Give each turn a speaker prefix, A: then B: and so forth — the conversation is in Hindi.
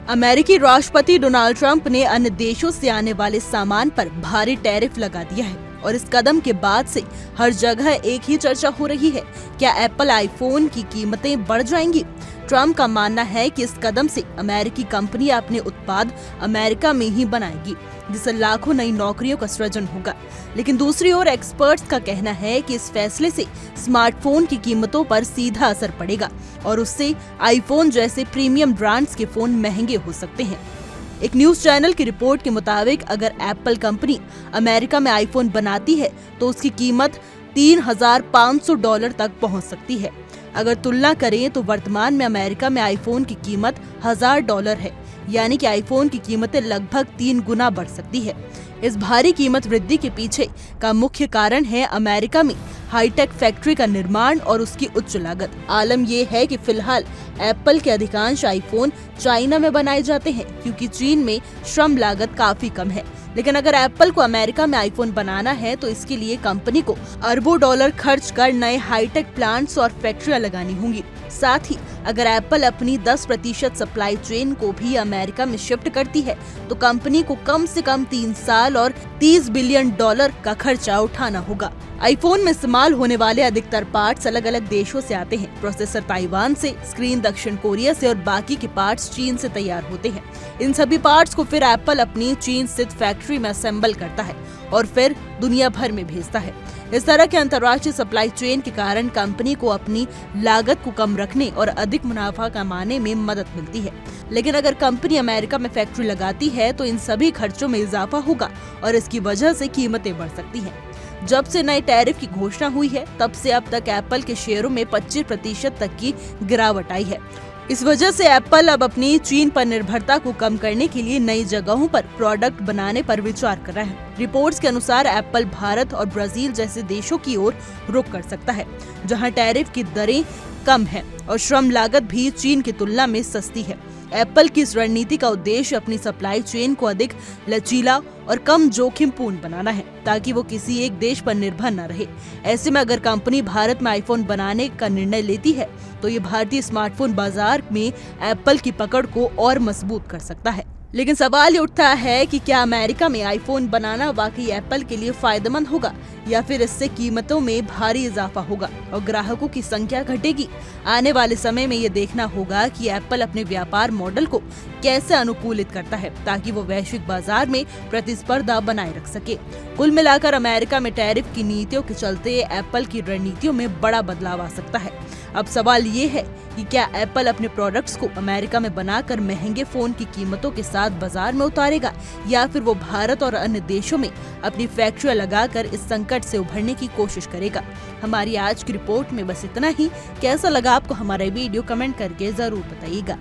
A: अमेरिकी राष्ट्रपति डोनाल्ड ट्रंप ने अन्य देशों से आने वाले सामान पर भारी टैरिफ लगा दिया है और इस कदम के बाद से हर जगह एक ही चर्चा हो रही है, क्या एप्पल आईफोन की कीमतें बढ़ जाएंगी। ट्रंप का मानना है कि इस कदम से अमेरिकी कंपनी अपने उत्पाद अमेरिका में ही बनाएगी, जिससे लाखों नई नौकरियों का सृजन होगा। लेकिन दूसरी ओर एक्सपर्ट्स का कहना है कि इस फैसले से स्मार्टफोन की कीमतों पर सीधा असर पड़ेगा और उससे आईफोन जैसे प्रीमियम ब्रांड्स के फोन महंगे हो सकते हैं। एक न्यूज चैनल की रिपोर्ट के मुताबिक अगर एप्पल कंपनी अमेरिका में आईफोन बनाती है तो उसकी कीमत $3,500 तक पहुंच सकती है। अगर तुलना करें तो वर्तमान में अमेरिका में आईफोन की कीमत $1,000 है, यानी कि आईफोन की कीमतें लगभग 3 गुना बढ़ सकती है। इस भारी कीमत वृद्धि के पीछे का मुख्य कारण है अमेरिका में हाईटेक फैक्ट्री का निर्माण और उसकी उच्च लागत। आलम यह है कि फिलहाल एप्पल के अधिकांश आईफोन चाइना में बनाए जाते हैं, क्योंकि चीन में श्रम लागत काफी कम है। लेकिन अगर एप्पल को अमेरिका में आईफोन बनाना है तो इसके लिए कंपनी को अरबों डॉलर खर्च कर नए हाईटेक प्लांट्स और फैक्ट्रियां लगानी होंगी। साथ ही अगर एप्पल अपनी 10% सप्लाई चेन को भी अमेरिका में शिफ्ट करती है तो कंपनी को कम से कम 3 साल और $30 बिलियन का खर्चा उठाना होगा। आईफोन में इस्तेमाल होने वाले अधिकतर पार्ट्स अलग अलग देशों से आते हैं। प्रोसेसर ताइवान से, स्क्रीन दक्षिण कोरिया से और बाकी के पार्ट्स चीन से तैयार होते हैं। इन सभी पार्ट्स को फिर एप्पल अपनी चीन स्थित फैक्ट्री में असेंबल करता है और फिर दुनिया भर में भेजता है। इस तरह के अंतर्राष्ट्रीय सप्लाई चेन के कारण कंपनी को अपनी लागत को कम रखने और अधिक मुनाफा कमाने में मदद मिलती है। लेकिन अगर कंपनी अमेरिका में फैक्ट्री लगाती है तो इन सभी खर्चों में इजाफा होगा और इसकी वजह से कीमतें बढ़ सकती हैं। जब से नए टैरिफ की घोषणा हुई है तब से अब तक एप्पल के शेयरों में 25% तक की गिरावट आई है। इस वजह से एप्पल अब अपनी चीन पर निर्भरता को कम करने के लिए नई जगहों पर प्रोडक्ट बनाने पर विचार कर रहा है। रिपोर्ट्स के अनुसार एप्पल भारत और ब्राजील जैसे देशों की ओर रुख कर सकता है, जहां टैरिफ की दरें कम हैं और श्रम लागत भी चीन की तुलना में सस्ती है। एप्पल की इस रणनीति का उद्देश्य अपनी सप्लाई चेन को अधिक लचीला और कम जोखिम पूर्ण बनाना है, ताकि वो किसी एक देश पर निर्भर न रहे। ऐसे में अगर कंपनी भारत में आईफोन बनाने का निर्णय लेती है तो ये भारतीय स्मार्टफोन बाजार में एप्पल की पकड़ को और मजबूत कर सकता है। लेकिन सवाल ये उठता है कि क्या अमेरिका में आईफोन बनाना वाकई एप्पल के लिए फायदेमंद होगा या फिर इससे कीमतों में भारी इजाफा होगा और ग्राहकों की संख्या घटेगी। आने वाले समय में ये देखना होगा कि एप्पल अपने व्यापार मॉडल को कैसे अनुकूलित करता है ताकि वो वैश्विक बाजार में प्रतिस्पर्धा बनाए रख सके। कुल मिलाकर अमेरिका में टैरिफ की नीतियों के चलते एप्पल की रणनीतियों में बड़ा बदलाव आ सकता है। अब सवाल ये है कि क्या एप्पल अपने प्रोडक्ट्स को अमेरिका में बनाकर महंगे फोन की कीमतों के साथ बाजार में उतारेगा या फिर वो भारत और अन्य देशों में अपनी फैक्ट्रियां लगाकर इस संकट से उभरने की कोशिश करेगा। हमारी आज की रिपोर्ट में बस इतना ही। कैसा लगा आपको हमारा वीडियो, कमेंट करके जरूर बताइएगा।